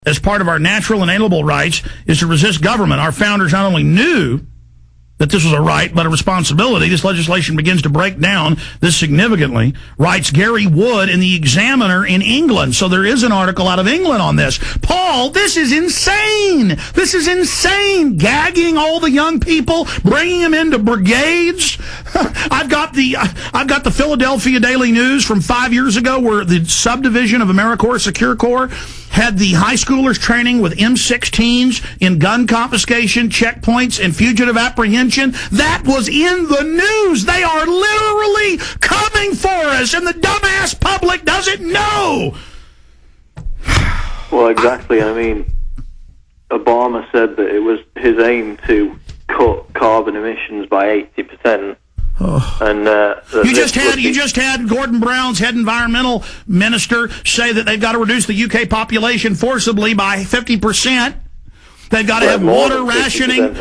as part of our natural and inalienable rights is to resist government. Our founders not only knew that this was a right, but a responsibility. This legislation begins to break down this significantly, writes Gary Wood in the Examiner in England. So there is an article out of England on this. Paul, this is insane. This is insane. Gagging all the young people, bringing them into brigades. I've got the Philadelphia Daily News from 5 years ago where the subdivision of AmeriCorps Secure Corps had the high schoolers training with M16s in gun confiscation, checkpoints, and fugitive apprehension. That was in the news. They are literally coming for us, and the dumbass public doesn't know. Well, exactly. I mean, Obama said that it was his aim to cut carbon emissions by 80%. Oh. And you just had Gordon Brown's head environmental minister say that they've got to reduce the UK population forcibly by 50%. They've got to have water rationing,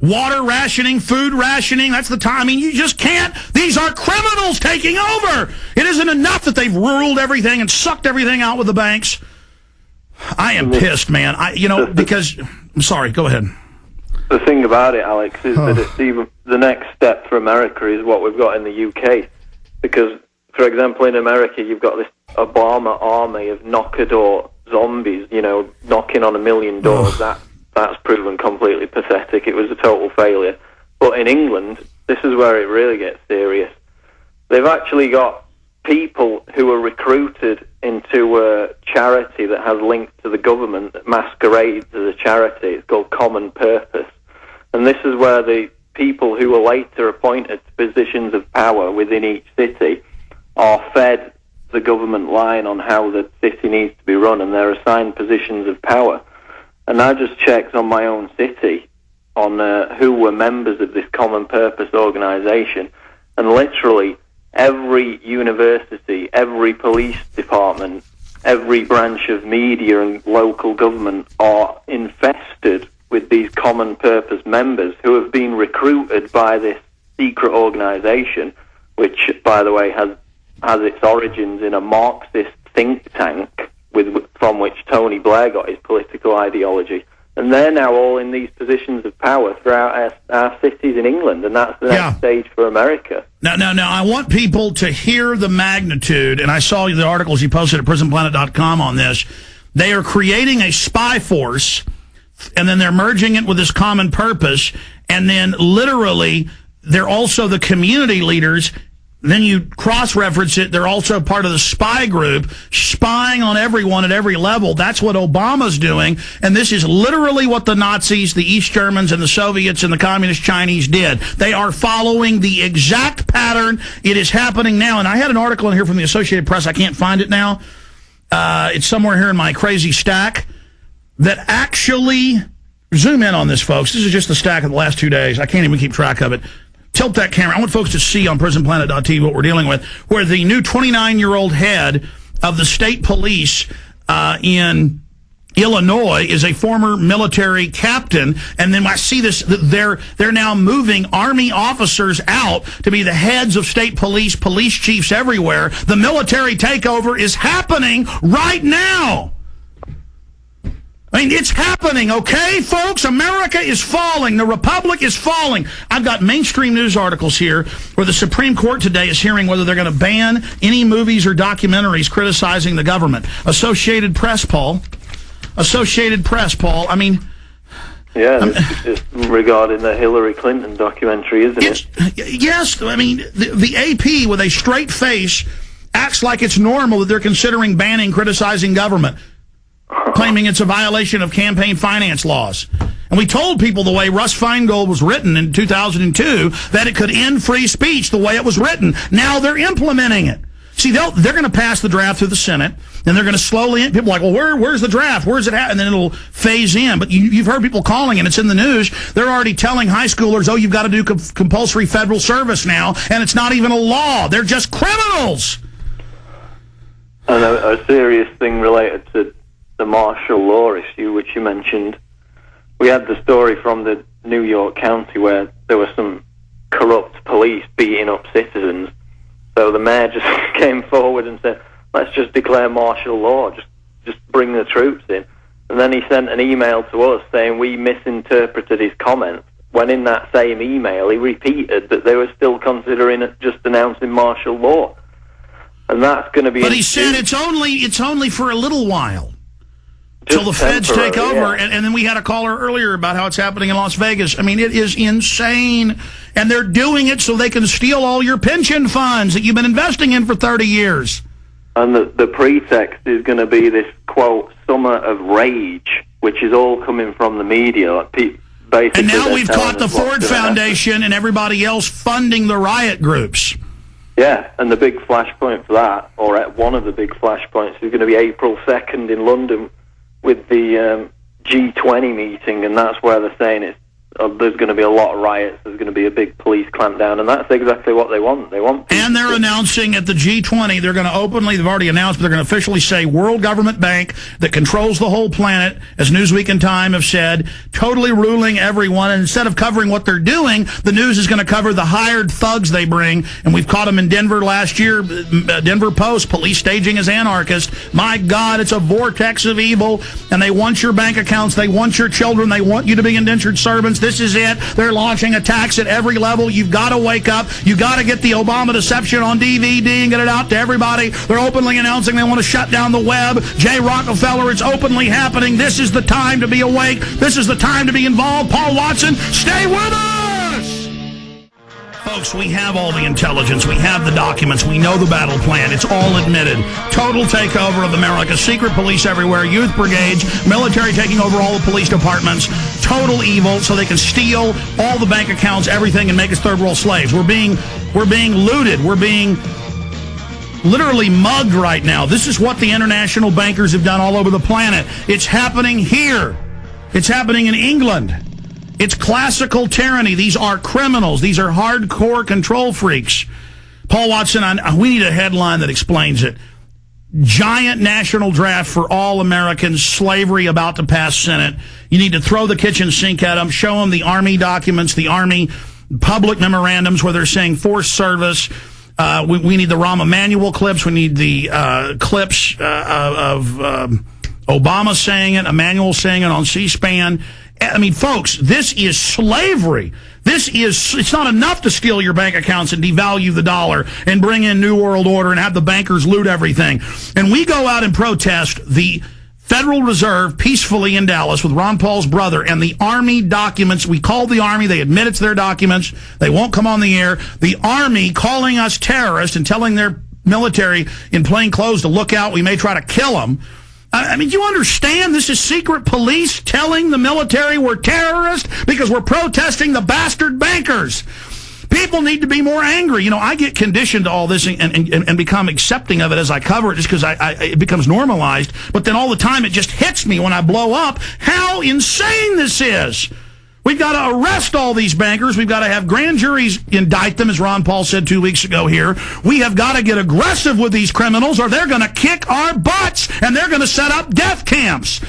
water rationing, food rationing. That's the time. I mean, you just can't. These are criminals taking over. It isn't enough that they've ruled everything and sucked everything out with the banks. I am pissed, man. Because I'm sorry. Go ahead. The thing about it, Alex, is that it's even the next step for America is what we've got in the UK. Because, for example, in America, you've got this Obama army of knock-a-door zombies, knocking on 1 million doors. That's proven completely pathetic. It was a total failure. But in England, this is where it really gets serious. They've actually got people who are recruited into a charity that has links to the government that masquerades as a charity. It's called Common Purpose. And this is where the people who are later appointed to positions of power within each city are fed the government line on how the city needs to be run, and they're assigned positions of power. And I just checked on my own city on who were members of this Common Purpose organisation, and literally every university, every police department, every branch of media and local government are infested with these Common Purpose members who have been recruited by this secret organisation, which, by the way, has its origins in a Marxist think tank from which Tony Blair got his political ideology. And they're now all in these positions of power throughout our cities in England, and that's the next stage for America. Now, I want people to hear the magnitude, and I saw the articles you posted at prisonplanet.com on this. They are creating a spy force, and then they're merging it with this Common Purpose, and then literally they're also the community leaders. Then you cross-reference it, they're also part of the spy group, spying on everyone at every level. That's what Obama's doing, and this is literally what the Nazis, the East Germans, and the Soviets and the Communist Chinese did. They are following the exact pattern. It is happening now, and I had an article in here from the Associated Press. I can't find it now. It's somewhere here in my crazy stack that actually, zoom in on this, folks. This is just the stack of the last 2 days. I can't even keep track of it. Tilt that camera. I want folks to see on PrisonPlanet.tv what we're dealing with, where the new 29-year-old head of the state police in Illinois is a former military captain, and then I see this, they're now moving Army officers out to be the heads of state police, police chiefs everywhere. The military takeover is happening right now. I mean, it's happening, okay, folks? America is falling. The Republic is falling. I've got mainstream news articles here where the Supreme Court today is hearing whether they're going to ban any movies or documentaries criticizing the government. Associated Press, Paul. Associated Press, Paul. I mean... Yeah, it's regarding the Hillary Clinton documentary, isn't it? Yes, I mean, the AP, with a straight face, acts like it's normal that they're considering banning criticizing government, claiming it's a violation of campaign finance laws. And we told people the way Russ Feingold was written in 2002 that it could end free speech the way it was written. Now they're implementing it. See, they're going to pass the draft through the Senate, and they're going to slowly... People are like, well, where's the draft? Where's it at? And then it'll phase in. But you've heard people calling, and it's in the news. They're already telling high schoolers, oh, you've got to do compulsory federal service now, and it's not even a law. They're just criminals. And a serious thing related to the martial law issue, which you mentioned. We had the story from the New York County where there were some corrupt police beating up citizens. So the mayor just came forward and said, let's just declare martial law, just bring the troops in. And then he sent an email to us saying we misinterpreted his comments, when in that same email he repeated that they were still considering just announcing martial law. And that's going to be... But he said it's only for a little while, till the feds take over. Yeah. And then we had a caller earlier about how it's happening in Las Vegas. I mean, it is insane. And they're doing it so they can steal all your pension funds that you've been investing in for 30 years. And the pretext is going to be this, quote, summer of rage, which is all coming from the media. Like basically, and now we've caught the Ford Foundation and everybody else funding the riot groups. Yeah, and the big flashpoint for that, or one of the big flashpoints, is going to be April 2nd in London with the G20 meeting, and that's where they're saying there's going to be a lot of riots, there's going to be a big police clampdown, and that's exactly what they want. And they're announcing at the G20, they're going to they've already announced, but they're going to officially say World Government Bank that controls the whole planet, as Newsweek and Time have said, totally ruling everyone, and instead of covering what they're doing, the news is going to cover the hired thugs they bring, and we've caught them in Denver last year, Denver Post, police staging as anarchists. My God, it's a vortex of evil, and they want your bank accounts, they want your children, they want you to be indentured servants. This is it. They're launching attacks at every level. You've got to wake up. You've got to get the Obama deception on DVD and get it out to everybody. They're openly announcing they want to shut down the web. Jay Rockefeller, it's openly happening. This is the time to be awake. This is the time to be involved. Paul Watson, stay with us! Folks, we have all the intelligence. We have the documents. We know the battle plan. It's all admitted. Total takeover of America. Secret police everywhere. Youth brigades. Military taking over all the police departments. Total evil so they can steal all the bank accounts, everything, and make us third world slaves. We're being looted. We're being literally mugged right now. This is what the international bankers have done all over the planet. It's happening here. It's happening in England. It's classical tyranny. These are criminals. These are hardcore control freaks. Paul Watson, we need a headline that explains it. Giant national draft for all Americans, slavery about to pass Senate. You need to throw the kitchen sink at them, show them the Army documents, the Army public memorandums where they're saying forced service. We need the Rahm Emanuel clips. We need the clips of Obama saying it, Emanuel saying it on C-SPAN. I mean, folks, this is slavery. It's not enough to steal your bank accounts and devalue the dollar and bring in New World Order and have the bankers loot everything. And we go out and protest the Federal Reserve peacefully in Dallas with Ron Paul's brother and the Army documents. We call the Army. They admit it's their documents. They won't come on the air. The Army calling us terrorists and telling their military in plain clothes to look out. We may try to kill them. I mean, do you understand? This is secret police telling the military we're terrorists because we're protesting the bastard bankers. People need to be more angry. You know, I get conditioned to all this and become accepting of it as I cover it just because it becomes normalized. But then all the time it just hits me when I blow up how insane this is. We've got to arrest all these bankers. We've got to have grand juries indict them, as Ron Paul said 2 weeks ago here. We have got to get aggressive with these criminals or they're going to kick our butts and they're going to set up death camps.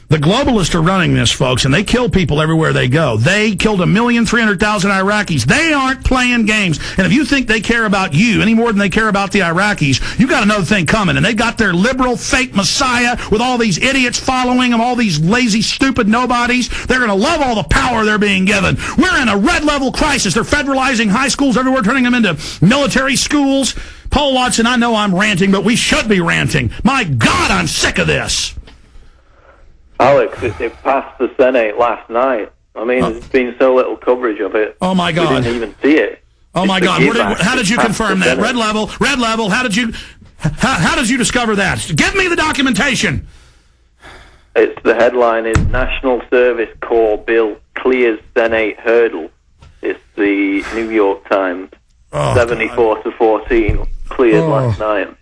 The globalists are running this, folks, and they kill people everywhere they go. They killed 1,300,000 Iraqis. They aren't playing games. And if you think they care about you any more than they care about the Iraqis, you got another thing coming. And they got their liberal fake messiah with all these idiots following them, all these lazy, stupid nobodies. They're going to love all the power they're being given. We're in a red-level crisis. They're federalizing high schools everywhere, turning them into military schools. Paul Watson, I know I'm ranting, but we should be ranting. My God, I'm sick of this. Alex, it passed the Senate last night. I mean, there's been so little coverage of it. Oh, my God. We didn't even see it. Oh, my God. How did you confirm that? Red level. How did you discover that? Give me the documentation. The headline is National Service Corps Bill Clears Senate Hurdle. It's the New York Times. 74-14 cleared last night.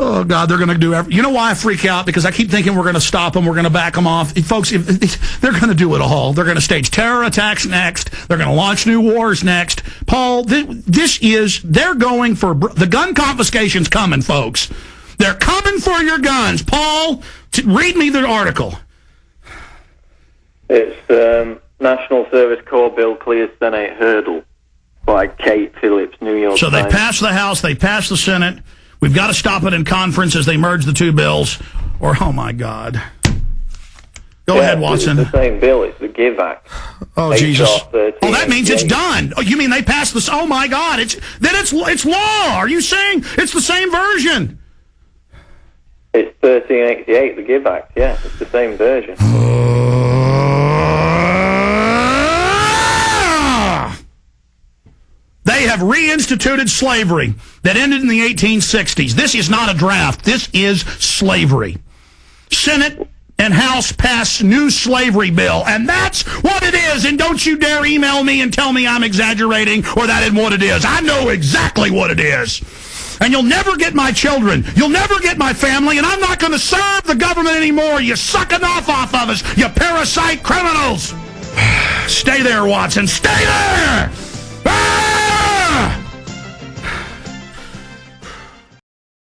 Oh, God, they're going to do everything. You know why I freak out? Because I keep thinking we're going to stop them, we're going to back them off. Folks, they're going to do it all. They're going to stage terror attacks next. They're going to launch new wars next. Paul, they're going for, the gun confiscation's coming, folks. They're coming for your guns. Paul, read me the article. It's National Service Corps Bill Clears Senate Hurdle by Kate Phillips, New York Times. So they passed the House, they passed the Senate. We've got to stop it in conference as they merge the two bills, or, oh, my God. Go ahead, Watson. It's the same bill. It's the GIVE Act. Oh, Jesus. Oh, that means it's done. Oh, you mean they passed this? Oh, my God. It's law. Are you saying it's the same version? It's 1388, the GIVE Act. Yeah, it's the same version. They have reinstituted slavery that ended in the 1860s. This is not a draft. This is slavery. Senate and House pass new slavery bill, and that's what it is. And don't you dare email me and tell me I'm exaggerating or that isn't what it is. I know exactly what it is. And you'll never get my children. You'll never get my family, and I'm not going to serve the government anymore. You suck enough off of us, you parasite criminals. Stay there, Watson. Stay there! Ah!